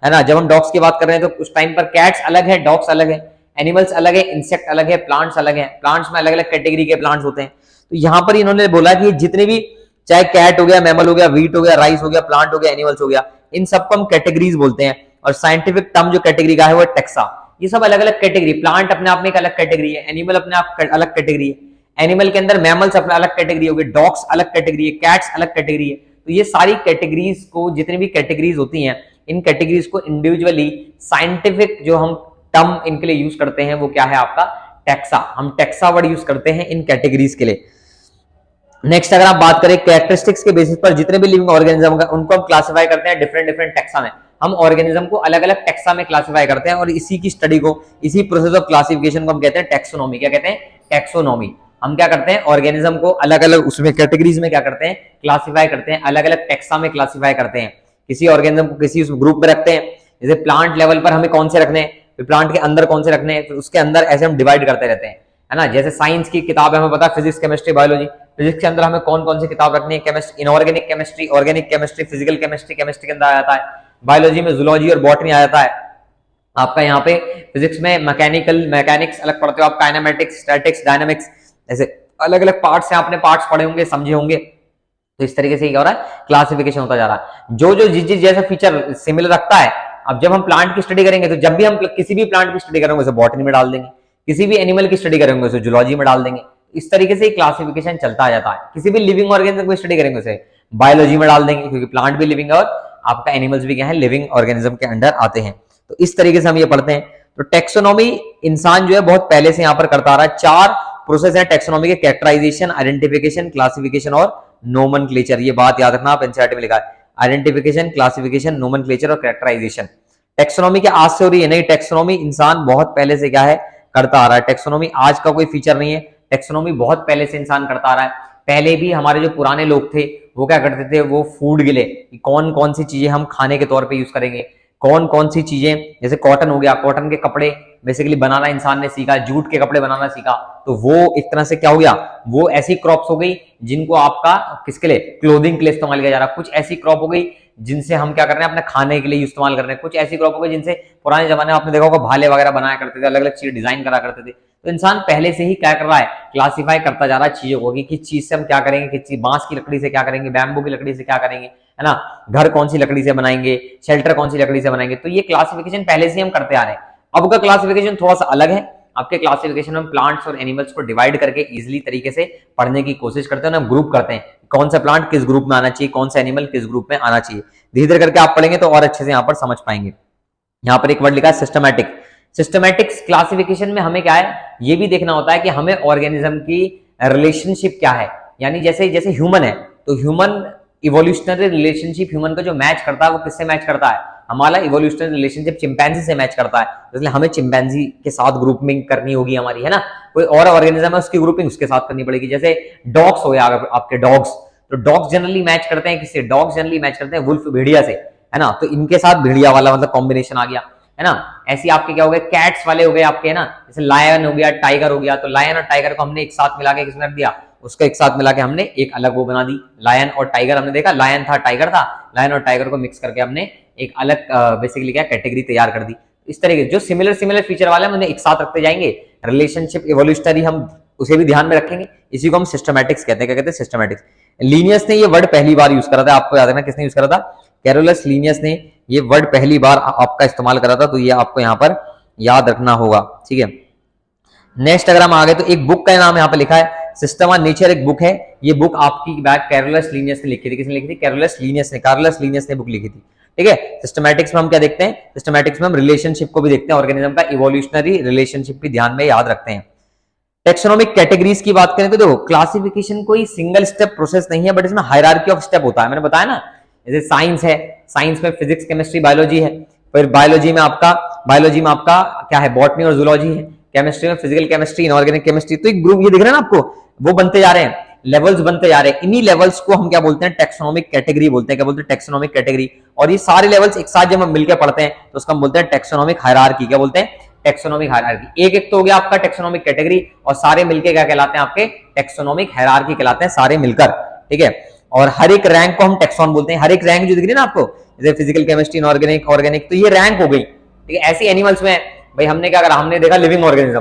है ना, जब हम डॉग्स की बात कर रहे हैं तो उस टाइम पर कैट्स अलग है, डॉग्स अलग है, एनिमल्स अलग है, इंसेक्ट अलग है, प्लांट्स अलग है, प्लांट्स में अलग अलग कैटेगरी के प्लांट्स होते हैं। तो यहाँ पर इन्होंने बोला कि जितने भी, चाहे कैट हो गया, मैमल हो गया, वीट हो गया, राइस हो गया, प्लांट हो गया, एनिमल्स हो गया, इन सबको हम कैटेगरीज बोलते हैं। और साइंटिफिक टर्म जो कैटेगरी का है वो टेक्सा। ये सब अलग अलग कैटेगरी, प्लांट अपने आप में एक अलग कैटेगरी है, एनिमल अपने आप अलग कैटेगरी है, एनिमल के अंदर मैमल्स अपना अलग कैटेगरी हो गई, डॉग्स अलग कैटेगरी है, कैट्स अलग कैटेगरी है। तो ये सारी कैटेगरीज को, जितनी भी कैटेगरीज होती हैं, इन कैटेगरीज को इंडिविजुअली साइंटिफिक जो हम टर्म इनके लिए यूज करते हैं वो क्या है आपका, टेक्सा। हम टेक्सा वर्ड यूज करते हैं इन कैटेगरीज के लिए। नेक्स्ट अगर आप बात करें कैरेक्टरिस्टिक्स के बेसिस पर, जितने भी लिविंग ऑर्गेनिज्म का उनको हम क्लासिफाई करते हैं डिफरेंट डिफरेंट टेक्सा में। हम ऑर्गेनिज्म को अलग अलग टेक्सा में क्लासिफाई करते हैं, और इसी की स्टडी को, इसी प्रोसेस ऑफ क्लासिफिकेशन को हम कहते हैं टेक्सोनॉमी। क्या कहते हैं, टेक्सोनॉमी। हम क्या करते हैं, ऑर्गेनिज्म को अलग अलग उसमें कैटेगरीज में क्या करते हैं, क्लासिफाई करते हैं, अलग अलग टेक्सा में क्लासिफाई करते हैं। किसी ऑर्गेनिज्म को किसी ग्रुप में रखते हैं, जैसे प्लांट लेवल पर हमें कौन से रखने हैं, फिर प्लांट के अंदर कौन से रखने हैं, फिर उसके अंदर ऐसे हम डिवाइड करते रहते हैं, है ना। जैसे साइंस की किताब है, हमें पता है फिजिक्स केमिस्ट्री बायोलॉजी, फिजिक्स के अंदर हमें कौन कौन सी किताब रखनी है, chemistry, inorganic chemistry, organic chemistry, physical chemistry, chemistry के अंदर आ जाता है, बायोलॉजी में जूलॉजी और बॉटनी आ जाता है। आपका यहाँ पे फिजिक्स में मैकेनिक्स अलग पढ़ते हो आप, काइनेमेटिक्स, स्टैटिक्स, डायनामिक्स, ऐसे अलग अलग पार्ट्स हैं, आपने पार्ट्स पढ़े होंगे, समझे होंगे। तो इस तरीके से क्या हो रहा है, क्लासिफिकेशन होता जा रहा है। जो जो जिस जैसा फीचर सिमिलर रखता है, अब जब हम प्लांट की स्टडी करेंगे तो जब भी हम किसी भी प्लांट की स्टडी करेंगे उसे बॉटनी में डाल देंगे, किसी भी एनिमल की स्टडी करेंगे उसे जूलॉजी में डाल देंगे। इस तरीके से क्लासिफिकेशन चलता आ जाता है। किसी भी लिविंग ऑर्गेनिज्म को स्टडी करेंगे उसे बायोलॉजी में डाल देंगे, क्योंकि प्लांट भी लिविंग है और आपका एनिमल्स भी क्या है, लिविंग ऑर्गेनिज्म के अंडर आते हैं। तो इस तरीके से हम ये पढ़ते हैं। तो टेक्सोनॉमी इंसान जो है बहुत पहले से यहाँ पर करता आ रहा है। चार प्रोसेस है टेक्सोनॉमी के, कैरेक्टराइजेशन, आइडेंटिफिकेशन, क्लासिफिकेशन और नोमेनक्लेचर। ये बात याद रखना, आप एनसीईआरटी में लिखा है, आइडेंटिफिकेशन, क्लासिफिकेशन, नोमेनक्लेचर और कैरेक्टराइजेशन। टेक्सोनॉमी के आज से हो रही है नहीं, टेक्सोनॉमी इंसान बहुत पहले से क्या है, करता आ रहा है। टेक्सोनॉमी आज का कोई फीचर नहीं है, टेक्सोनॉमी बहुत पहले से इंसान करता आ रहा है। पहले भी हमारे जो पुराने लोग थे वो क्या करते थे, वो फूड के लिए कौन कौन सी चीजें हम खाने के तौर पे यूज करेंगे, कौन कौन सी चीजें, जैसे कॉटन हो गया, कॉटन के कपड़े बेसिकली बनाना इंसान ने सीखा, जूट के कपड़े बनाना सीखा, तो वो एक तरह से क्या हो गया, वो ऐसी क्रॉप्स हो गई जिनको आपका किसके लिए, क्लोथिंग के लिए इस्तेमाल किया जा रहा है। कुछ ऐसी क्रॉप हो गई जिनसे हम क्या कर रहे हैं, अपने खाने के लिए इस्तेमाल कर रहे हैं। कुछ ऐसी क्रॉप हो गई जिनसे पुराने जमाने में आपने देखा होगा भाले वगैरह बनाया करते थे, अलग अलग चीज डिजाइन करा करते थे। तो इंसान पहले से ही क्या कर रहा है, क्लासिफाई करता जा रहा है चीजों को कि किस चीज से हम क्या करेंगे, किस चीज, बांस की लकड़ी से क्या करेंगे, बैम्बू की लकड़ी से क्या करेंगे, है ना, घर कौन सी लकड़ी से बनाएंगे, शेल्टर कौन सी लकड़ी से बनाएंगे। तो ये क्लासिफिकेशन पहले से हम करते आ रहे हैं। अब का क्लासिफिकेशन थोड़ा सा अलग है। आपके क्लासिफिकेशन में प्लांट्स और एनिमल्स को डिवाइड करके इजीली तरीके से पढ़ने की कोशिश करते हैं, हम ग्रुप करते हैं कौन सा प्लांट किस ग्रुप में आना चाहिए, कौन सा एनिमल किस ग्रुप में आना चाहिए। धीरे धीरे करके आप पढ़ेंगे तो और अच्छे से यहाँ पर समझ पाएंगे। यहाँ पर एक वर्ड लिखा है सिस्टमैटिक। सिस्टमैटिक्स क्लासिफिकेशन में हमें क्या है, ये भी देखना होता है कि हमें ऑर्गेनिज्म की रिलेशनशिप क्या है। यानी जैसे जैसे ह्यूमन है तो ह्यूमन इवोल्यूशनरी रिलेशनशिप ह्यूमन को जो मैच करता है वो किससे मैच करता है, हमारा इवोल्यूशनरी रिलेशनशिप चिंपैंजी से मैच करता है। इसलिए हमें चिंपैंजी के साथ ग्रुपिंग करनी होगी हमारी, है ना। कोई और ऑर्गेनिज्म है उसकी ग्रुपिंग उसके साथ करनी पड़ेगी। जैसे डॉग्स हो गया आपके डॉग्स, तो डॉग्स जनरली मैच करते हैं किससे, डॉग्स जनरली मैच करते हैं वुल्फ भेड़िया से, है ना। तो इनके साथ भेड़िया वाला मतलब कॉम्बिनेशन आ गया, है ना। ऐसे आपके क्या हो गए, कैट्स वाले हो गए आपके, है ना। जैसे लायन हो गया, टाइगर हो गया, तो लायन और टाइगर को हमने एक साथ मिला के किसमें रख दिया, उसको एक साथ मिला के हमने एक अलग वो बना दी। लायन और टाइगर हमने देखा, लायन था टाइगर था, लायन और टाइगर को मिक्स करके हमने एक अलग बेसिकली क्या कैटेगरी तैयार कर दी। इस तरीके जो सिमिलर फीचर वाले हम एक साथ रखते जाएंगे। रिलेशनशिप इवोल्यूशनरी हम उसे भी ध्यान में रखेंगे। इसी को हम सिस्टमैटिक्स कहते हैं। क्या कहते हैं, सिस्टमैटिक्स। लीनियस ने ये वर्ड पहली बार यूज करा था, आपको याद रखना किसने यूज करा था, कैरोलस लीनियस ने ये वर्ड पहली बार आपका इस्तेमाल करा था। तो ये आपको यहाँ पर याद रखना होगा, ठीक है। नेक्स्ट अगर हम आगे तो एक बुक का नाम यहाँ पे लिखा है सिस्टम ऑफ नेचर, एक बुक है। ये बुक आपकी बैक कैरोलस लीनियस ने लिखी थी। किसने लिखी थी, कैरोलस लीनियस ने, कार्लस लीनियस ने बुक लिखी थी, ठीक है। सिस्टमैटिक्स में हम क्या देखते हैं, सिस्टमैटिक्स में हम रिलेशनशिप को भी देखते हैं, ऑर्गेनिज्म का इवोल्यूशनरी रिलेशनशिप भी ध्यान में याद रखते हैं। टेक्सोनोमिक कैटेगरीज की बात करें तो देखो क्लासिफिकेशन कोई सिंगल स्टेप प्रोसेस नहीं है, बट इसमें हायरार्की ऑफ स्टेप होता है। मैंने बताया ना, जैसे साइंस है, साइंस में फिजिक्स केमिस्ट्री बायोलॉजी है, फिर बायोलॉजी में आपका क्या है, बॉटनी और जूलॉजी है, केमिस्ट्री में फिजिकल केमिस्ट्री, इनऑर्गेनिक केमिस्ट्री। तो एक ग्रुप ये दिख रहा है ना आपको, वो बनते जा रहे हैं, लेवल्स बनते जा रहे हैं। इन्हीं लेवल्स को हम क्या बोलते हैं, टेक्सोनोमिक कैटेगरी बोलते हैं। क्या बोलते हैं, टेक्सोनोमिक कैटेगरी। और ये सारे लेवल्स एक साथ जब हम मिलकर पढ़ते हैं तो उसको हम बोलते हैं टेक्सोनोमिक हायरार्की। क्या बोलते हैं, टेक्सोनोमिक हायरार्की। एक एक तो हो गया आपका टेक्सोनोमिक कैटेगरी, और सारे मिलके क्या कहलाते हैं, आपके टेक्सोनोमिक हायरार्की कहलाते हैं, सारे मिलकर, ठीक है। और हर एक रैंक को हम टेक्सोन बोलते हैं। हर एक रैंक जो दिख रही है ना आपको, जैसे फिजिकल केमिस्ट्री, इनऑर्गेनिक, ऑर्गेनिक, तो ये रैंक हो गई, ठीक है। ऐसे एनिमल्स में भाई हमने क्या करा, हमने देखा living organism,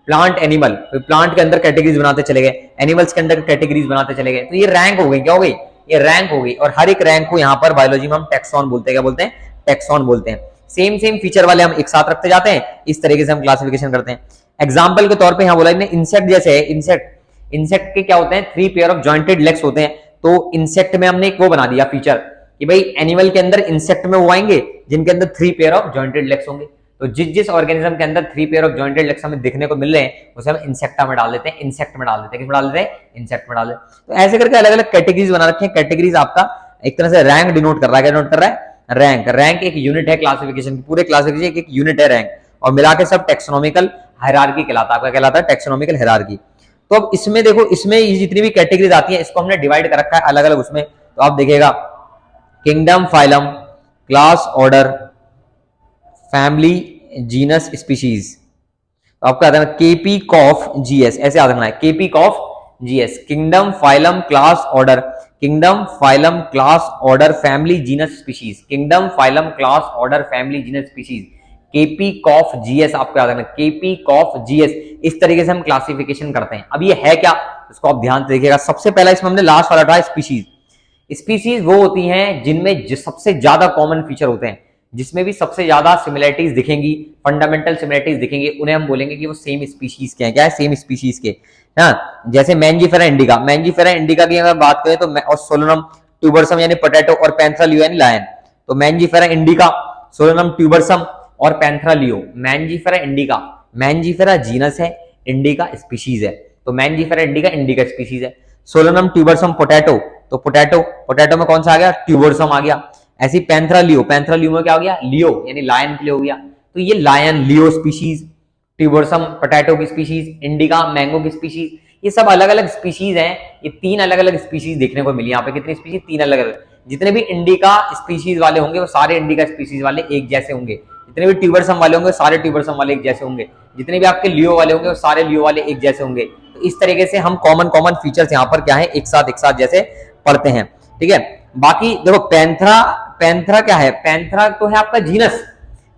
plant, animal, plant के अंदर कैटेगरीज बनाते चले गए, एनिमल्स के अंदर कैटेगरीज बनाते चले गए, तो ये रैंक हो गई। क्या हो गई, ये रैंक हो गई। और हर एक रैंक को यहाँ पर बायोलॉजी में हम टेक्सॉन बोलते हैं। क्या बोलते हैं, टेक्सॉन बोलते हैं। सेम फीचर वाले हम एक साथ रखते जाते हैं, इस तरीके से हम क्लासिफिकेशन करते हैं। एग्जाम्पल के तौर पर यहाँ बोला इंसेक्ट जैसे है, इंसेक्ट के क्या होते हैं, 3 पेयर ऑफ जॉइंटेड लेग्स होते हैं। तो इंसेक्ट में हमने एक वो बना दिया फीचर कि भाई एनिमल के अंदर इंसेक्ट में वो आएंगे जिनके अंदर 3 पेयर ऑफ जॉइंटेड लेग्स होंगे। तो जिस ऑर्गेनिज्म के अंदर 3 पेयर ऑफ जॉइंटेड लेग्स हमें देखने को मिल रहे हैं उसे हम इंसेक्टा में डाल देते हैं, इंसेक्ट में डाल देते हैं, किस में डाल देते हैं, इंसेक्ट में डाल देते हैं। तो ऐसे करके अलग अलग कैटेगरीज बना रखे हैं। कैटेगरीज आपका एक तरह से रैंक डिनोट कर रहा है। क्या डिनोट कर रहा है, रैंक एक यूनिट है क्लासिफिकेशन की, पूरे क्लासिफिकेशन एक यूनिट है रैंक, और मिला के सब टेक्सोनोमिकल हायरार्की कहलाता है। आपका कहलाता है टेक्सोनोमिकल हायरार्की। तो अब इसमें देखो, इसमें जितनी भी कैटेगरीज आती है इसको हमने डिवाइड कर रखा है अलग अलग उसमें। तो आप देखिएगा kingdom, phylum, class, order, family, genus, species. आपका आता है केपी कॉफ जीएस, ऐसे याद रखना है, KP COF GS. Kingdom, phylum, class, order, kingdom, phylum, class, order, family, genus, species. Kingdom, phylum, class, order, family, genus, species. KP COF GS आपको याद रखना, केपी कॉफ जीएस। इस तरीके से हम क्लासिफिकेशन करते हैं। अब ये है क्या, इसको आप ध्यान से देखिएगा। सबसे पहला इसमें हमने लास्ट वाला उठाया स्पीशीज। स्पीशीज वो होती हैं जिनमें सबसे ज्यादा कॉमन फीचर होते हैं, जिसमें भी सबसे ज्यादा सिमिलरिटीज दिखेंगी, फंडामेंटल सिमिलरिटीज दिखेंगी, उन्हें हम बोलेंगे कि वो सेम स्पीशीज के हैं। क्या है, सेम स्पीशीज के। हाँ, जैसे मैंजीफेरा इंडिका, मैंजीफेरा इंडिका की अगर बात करें तो, और सोलोनम ट्यूबरसम यानी पोटैटो, और पैंथरा लियो यानी लायन। तो मैंजीफेरा इंडिका, सोलोनम ट्यूबरसम और पैंथरा लियो। मैंजीफेरा इंडिका, मैंजीफेरा जीनस है, इंडिका स्पीशीज है। तो मैंजीफेरा इंडिका, इंडिका स्पीशीज है। सोलोनम ट्यूबरसम पोटैटो, तो पोटैटो में कौन सा आ गया, ट्यूबरसम आ गया। ऐसी पैंथरा लियो में क्या हो गया, लियो यानी लायन के लिए हो गया। तो ये लायन, लियो स्पीशीज, ट्यूबरसम पोटैटो की स्पीशीज, इंडिका मैंगो की स्पीशीज, ये सब अलग अलग स्पीशीज हैं। ये 3 अलग अलग स्पीशीज देखने को मिली यहाँ पे। कितनी स्पीशीज, 3 अलग अलग। जितने भी इंडिका स्पीशीज वाले होंगे वो सारे इंडिका स्पीशीज वाले एक जैसे होंगे, जितने भी ट्यूबरसम वाले होंगे सारे ट्यूबरसम वाले एक जैसे होंगे, जितने भी आपके लियो वाले होंगे वो सारे लियो वाले एक जैसे होंगे। तो इस तरीके से हम कॉमन फीचर्स यहाँ पर क्या है एक साथ जैसे पढ़ते हैं, ठीक है। बाकी देखो पैंथरा क्या है, पैंथरा तो है आपका जीनस।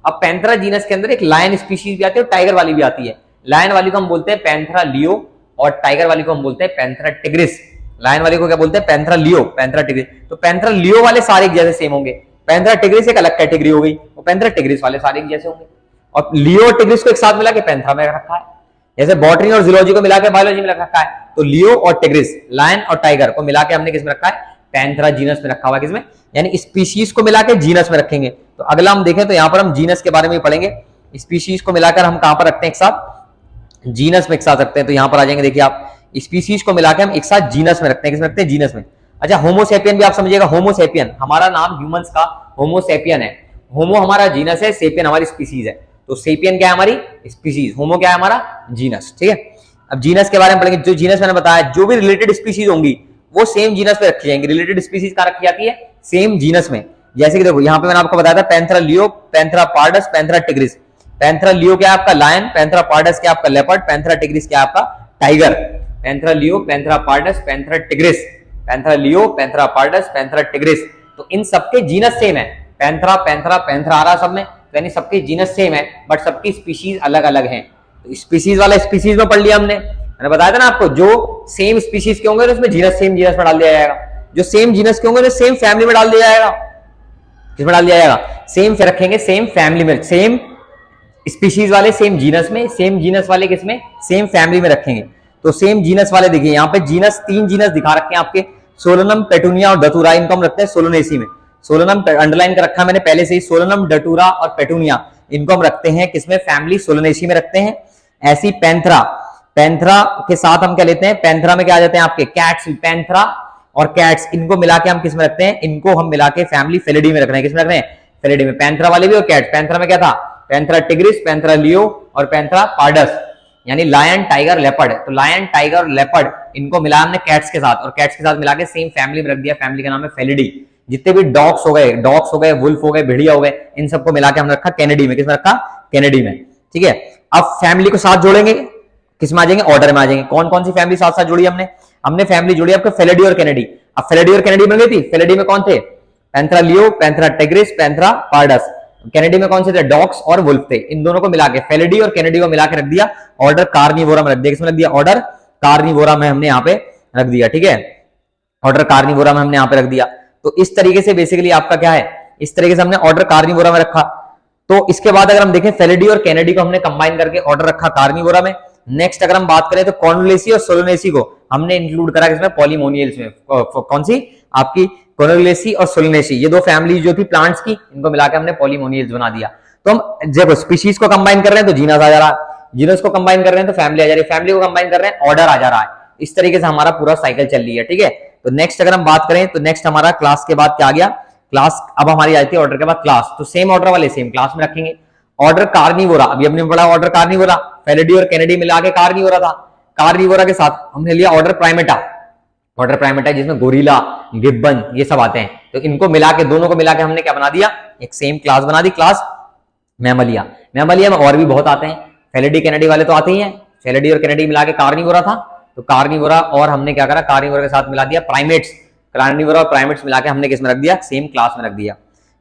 अब पैंथरा जीनस के अंदर एक लायन स्पीशीज भी आती है और टाइगर वाली भी आती है। लायन वाली को हम बोलते हैं पैंथरा लियो और टाइगर वाली को हम बोलते हैं पैंथरा टिग्रिस। लायन वाली को क्या बोलते हैं, पैंथरा लियो, पैंथरा टिग्रिस। तो पैंथरा लियो वाले सारे एक जैसे सेम होंगे, पैंथरा टिग्रिस एक अलग कैटेगरी हो गई, और पैंथरा टिग्रिस वाले सारे एक जैसे होंगे। और लियो और टिग्रिस को एक साथ मिला के पैंथरा में रखा है, जैसे बॉटनी और जूलॉजी को मिला के बायोलॉजी में रखा है। तो लियो और टिग्रिस, लायन और टाइगर को मिला के हमने किस में रखा है, पैंथरा जीनस में रखा हुआ है। किसमें, यानी स्पीशीज को मिला के जीनस में रखेंगे। तो अगला हम देखें तो यहाँ पर हम जीनस के बारे में पढ़ेंगे। स्पीशीज को मिलाकर हम कहां पर रखते हैं, एक साथ जीनस में एक साथ रखते हैं। तो यहां पर आ जाएंगे, देखिए आप, स्पीशीज को मिलाकर हम एक साथ जीनस में रखते हैं। किसमें रखते हैं, जीनस में। अच्छा, होमोसेपियन भी आप समझिएगा, होमोसेपियन हमारा नाम ह्यूमंस का होमोसेपियन है। होमो हमारा जीनस है, सेपियन हमारी स्पीशीज है। तो सेपियन क्या है, हमारी स्पीशीज, होमो क्या है, हमारा जीनस, ठीक है। अब जीनस के बारे में पढ़ेंगे। जो जीनस मैंने बताया, जो भी रिलेटेड स्पीशीज होंगी वो सेम जीनस में रखी जाएंगी। रिलेटेड स्पीशीज कहां रखी जाती है, सेम जीनस में। जैसे कि देखो यहाँ पे मैंने आपको बताया था पैंथरा लियो, Panthera pardus, Panthera tigris. Panthera लियो क्या है आपका लायन, पैंथरा पार्डस क्या आपका लेपर्ड, पैंथरा टिग्रिस क्या आपका टाइगर। पैंथरा लियो, Panthera pardus, Panthera tigris, Panthera लियो, पैंथरा पार्डस, पैंथरा टिग्रिस। तो इन सबके जीनस सेम है, पैंथरा पैंथरा पैंथरा आ रहा सब में, यानी सबके जीनस सेम है, बट सबकी स्पीशीज अलग अलग हैं। तो स्पीशीज वाला स्पीशीज में पढ़ लिया हमने। मैंने बताया था ना आपको, जो सेम स्पीशीज के होंगे तो उसमें जीनस सेम जीनस में डाल दिया जाएगा, जो सेम जीनस के होंगे तो सेम फैमिली में डाल दिया जाएगा। किसमें डाल दिया जाएगा, सेम रखेंगे, सेम फैमिली में, सेम स्पीशीज वाले सेम जीनस में, सेम जीनस वाले किसमें, सेम फैमिली में रखेंगे। तो सेम जीनस वाले देखिए यहाँ पे जीनस, 3 जीनस दिखा रखे हैं आपके, सोलोनम, पेटूनिया और डतूरा। इनको हम रखते हैं सोलोनेसी में। सोलोनम अंडरलाइन कर रखा है मैंने पहले से ही, सोलोनम, डटूरा और पेटूनिया इनको हम रखते हैं किसमें, फैमिली सोलोनेसी में रखते हैं। ऐसी पैंथरा, पैंथरा के साथ हम क्या लेते हैं, पैंथरा में क्या आ जाते हैं आपके कैट्स, पैंथरा और कैट्स, इनको मिला के हम किसमें रखते हैं, इनको हम मिला के फैमिली फेलिडी में रख रहे हैं। किसमें रख रहे हैं, फेलिडी में। पैंथरा वाले भी और कैट्स। पैंथरा में क्या था, पैंथरा टिग्रिस, पैंथरा लियो और पैंथरा पार्डस, यानी लायन, टाइगर, लेपर्ड। तो लायन, टाइगर और लेपर्ड इनको मिला हमने कैट्स के साथ, और कैट्स के साथ मिला के सेम फैमिली में रख दिया। फैमिली का नाम है फेलिडी। जितने भी डॉग्स हो गए, वुल्फ हो गए, भेड़िया हो गए, इन सबको मिला के हमने रखा कैनेडी में। किसमें रखा, कैनेडी में, ठीक है। अब फैमिली को साथ जोड़ेंगे, किसमें आ जाएंगे, ऑर्डर में आ जाएंगे। कौन कौन सी फैमिली साथ साथ जोड़ी हमने फैमिली जोड़ी आपके फेलिडी और कैनेडी। अब फेलिडी और कैनेडी बन गई थी। फेलिडी में कौन थे, पैंथरा लियो, Panthera tigris, Panthera pardus. Kennedy में कौन से थे, डॉग्स और वुल्फ थे। इन दोनों को मिला के, फेलिडी और कैनेडी को मिला के रख दिया ऑर्डर कार्निवोरा में रख दिया। किसमें रख दिया, ऑर्डर कार्निवोरा में हमने यहाँ पे रख दिया, ठीक है। ऑर्डर कार्निवोरा में हमने यहाँ पे रख दिया। तो इस तरीके से बेसिकली आपका क्या है, इस तरीके से हमने ऑर्डर कार्निवोरा में रखा। तो इसके बाद अगर हम देखें, फेलिडी और कैनेडी को हमने कंबाइन करके ऑर्डर रखा कार्निवोरा में। नेक्स्ट अगर हम बात करें तो कॉर्नुलेसी और सोलोनेसी को हमने इंक्लूड करा किसमें, पॉलीमोनियल्स में। कौन सी, आपकी कॉर्नुलेसी और सोलोनेसी, ये दो फैमिली जो थी प्लांट्स की, इनको मिलाकर हमने पॉलीमोनियल्स बना दिया। तो हम जब स्पीशीज को कंबाइन कर रहे हैं तो जीनस आ जा रहा है, जीनस को कंबाइन कर रहे हैं तो फैमिली आ जा रही है, फैमिली को कंबाइन कर रहे हैं ऑर्डर आ जा रहा है। इस तरीके से हमारा पूरा साइकिल चल रही है, ठीक है। तो नेक्स्ट अगर हम बात करें तो नेक्स्ट हमारा क्लास के बाद क्या आ गया, क्लास अब हमारी आती है ऑर्डर के बाद क्लास। तो सेम ऑर्डर वाले सेम क्लास में रखेंगे। ऑर्डर कार्निवोरा, अभी हमने पढ़ा ऑर्डर कार्निवोरा, फेलिडी और कैनेडी मिला के कार्निवोरा था। कार्निवोरा के साथ हमने लिया ऑर्डर प्राइमेटा। ऑर्डर प्राइमेटा जिसमें गोरिल्ला, गिब्बन ये सब आते हैं। तो इनको मिला के, दोनों को मिला के हमने क्या बना दिया, एक सेम क्लास बना दी, क्लास मैमलिया। मैमलिया में और भी बहुत आते हैं, फेलिडी कैनेडी वाले तो आते ही हैं। फेलिडी और कैनेडी मिला के कार्निवोरा था, तो कार्निवोरा और हमने क्या करा, कार्निवोरा के साथ मिला दिया प्राइमेट्स। कार्निवोरा और प्राइमेट्स मिला के हमने किसमें रख दिया, सेम क्लास में रख दिया।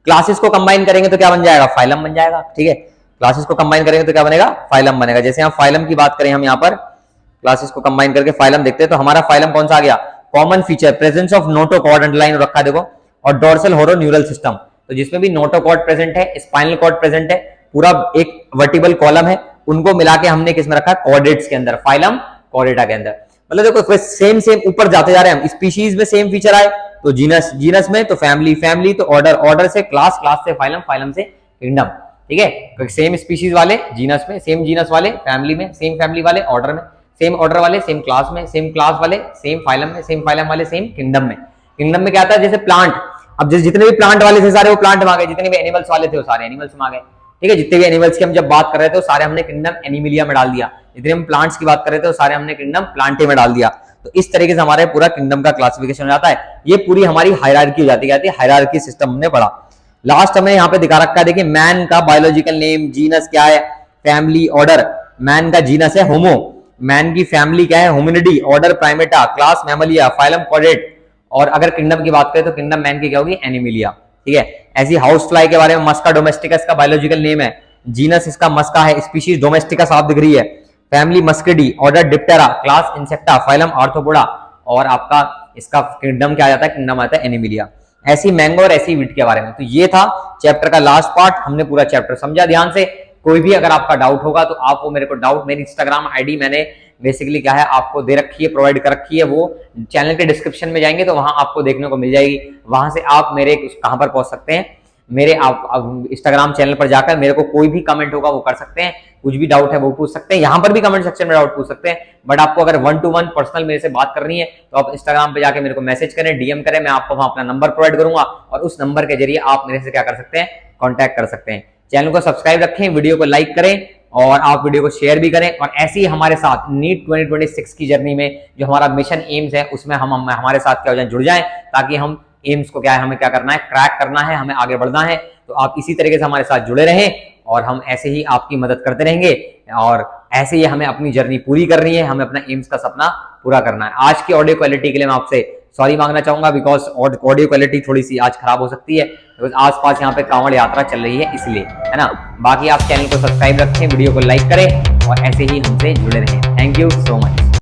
क्लासेस को कंबाइन करेंगे तो क्या बन जाएगा, फाइलम बन जाएगा, ठीक है। क्लासेस को कंबाइन करेंगे तो क्या बनेगा, फाइलम बनेगा। जैसे हम फाइलम की बात करें, हम यहाँ पर क्लासेस को कंबाइन करके फाइलम देखते हैं, तो हमारा फाइलम कौन सा आ गया, common feature, presence of notochord, underline रखा देखो, और डोर्सल होरो न्यूरल सिस्टम। तो जिसमें भी नोटोकॉर्ड प्रेजेंट है, स्पाइनल कॉर्ड प्रेजेंट है, पूरा एक वर्टिबल कॉलम है, उनको मिला के हमने किसमें रखा, कॉर्डेट्स के अंदर, फाइलम कॉर्डेटा के अंदर। मतलब देखो सेम सेम ऊपर जाते जा रहे हैं हम, स्पीशीज में सेम फीचर आए तो जीनस, जीनस में तो फैमिली, फैमिली तो ऑर्डर, ऑर्डर से क्लास, क्लास से फाइलम, फाइलम से किंगडम, ठीक है। सेम स्पीशीज वाले जीनस में, सेम जीनस वाले फैमिली में, सेम फैमिली वाले ऑर्डर में, सेम ऑर्डर वाले सेम क्लास में, सेम क्लास वाले सेम फाइलम में, सेम फाइलम वाले सेम किंगडम में। किंगडम में क्या आता है, जैसे प्लांट, अब जितने भी प्लांट वाले थे सारे वो प्लांट में आ गए, जितने भी एनिमल्स वाले थे वो सारे एनिमल्स में आ गए, ठीक है। जितने भी एनिमल्स की हम जब बात कर रहे थे वो सारे हमने किंगडम एनिमिलिया में डाल दिया, जितने हम प्लांट्स की बात कर रहे थे वो सारे हमने किंगडम प्लांटे में डाल दिया। तो इस तरीके से हमारे पूरा किंगडम का क्लासिफिकेशन हो जाता है। ये पूरी हमारी हायरार्की हो जाती है, हायरार्की सिस्टम हमने पढ़ा। लास्ट हमें यहाँ पे दिखा रखा है, देखिए मैन का बायोलॉजिकल नेम, जीनस क्या है, फैमिली, ऑर्डर। मैन का जीनस है होमो, मैन की फैमिली क्या है, Hominidae, order Primata, class Mammalia, phylum chordate, और अगर किंगडम की बात करें तो किंगडम मैन की क्या होगी, एनिमिलिया। ठीक है, ऐसी हाउस फ्लाई के बारे में मस्का डोमेस्टिकस का बायोलॉजिकल नेम है, जीनस इसका मस्का है, स्पीशीज डोमेस्टिकस आप दिख रही है, family मस्किडी, order Diptera, class insecta, phylum arthropoda, और आपका इसका किंगडम क्या आ जाता है, किंगडम आता है एनिमिलिया। ऐसी मैंगो और ऐसी वीट के बारे में। तो ये था चैप्टर का लास्ट पार्ट, हमने पूरा चैप्टर समझा ध्यान से। कोई भी अगर आपका डाउट होगा तो आप वो मेरे को डाउट, मेरी इंस्टाग्राम आईडी मैंने बेसिकली क्या है आपको दे रखी है, प्रोवाइड कर रखी है, वो चैनल के डिस्क्रिप्शन में जाएंगे तो वहां आपको देखने को मिल जाएगी। वहां से आप मेरे कहां पर पहुंच सकते हैं, मेरे आप इंस्टाग्राम चैनल पर जाकर मेरे को कोई भी कमेंट होगा वो कर सकते हैं, कुछ भी डाउट है वो पूछ सकते हैं, यहाँ पर भी कमेंट सेक्शन में डाउट पूछ सकते हैं। बट आपको अगर 1 to 1 पर्सनल मेरे से बात करनी है तो आप इंस्टाग्राम पे जाके मेरे को मैसेज करें, डीएम करें, मैं आपको वहां अपना नंबर प्रोवाइड करूंगा और उस नंबर के जरिए आप मेरे से क्या कर सकते हैं, कॉन्टैक्ट कर सकते हैं। चैनल को सब्सक्राइब रखें, वीडियो को लाइक करें और आप वीडियो को शेयर भी करें। और ऐसे ही हमारे साथ नीट 2026 की जर्नी में जो हमारा मिशन एम्स है उसमें हम हमारे साथ क्या हो जाए, जुड़ जाएं, ताकि हम एम्स को क्या है, हमें क्या करना है, क्रैक करना है, हमें आगे बढ़ना है। तो आप इसी तरीके से हमारे साथ जुड़े रहें और हम ऐसे ही आपकी मदद करते रहेंगे और ऐसे ही हमें अपनी जर्नी पूरी करनी है, हमें अपना एम्स का सपना पूरा करना है। आज की ऑडियो क्वालिटी के लिए मैं आपसे सॉरी मांगना चाहूंगा, बिकॉज ऑडियो क्वालिटी थोड़ी सी आज खराब हो सकती है, बिकॉज आसपास यहाँ पे कांवड़ यात्रा चल रही है इसलिए, है ना। बाकी आप चैनल को सब्सक्राइब रखें, वीडियो को लाइक करें और ऐसे ही हमसे जुड़े रहें। Thank you so much.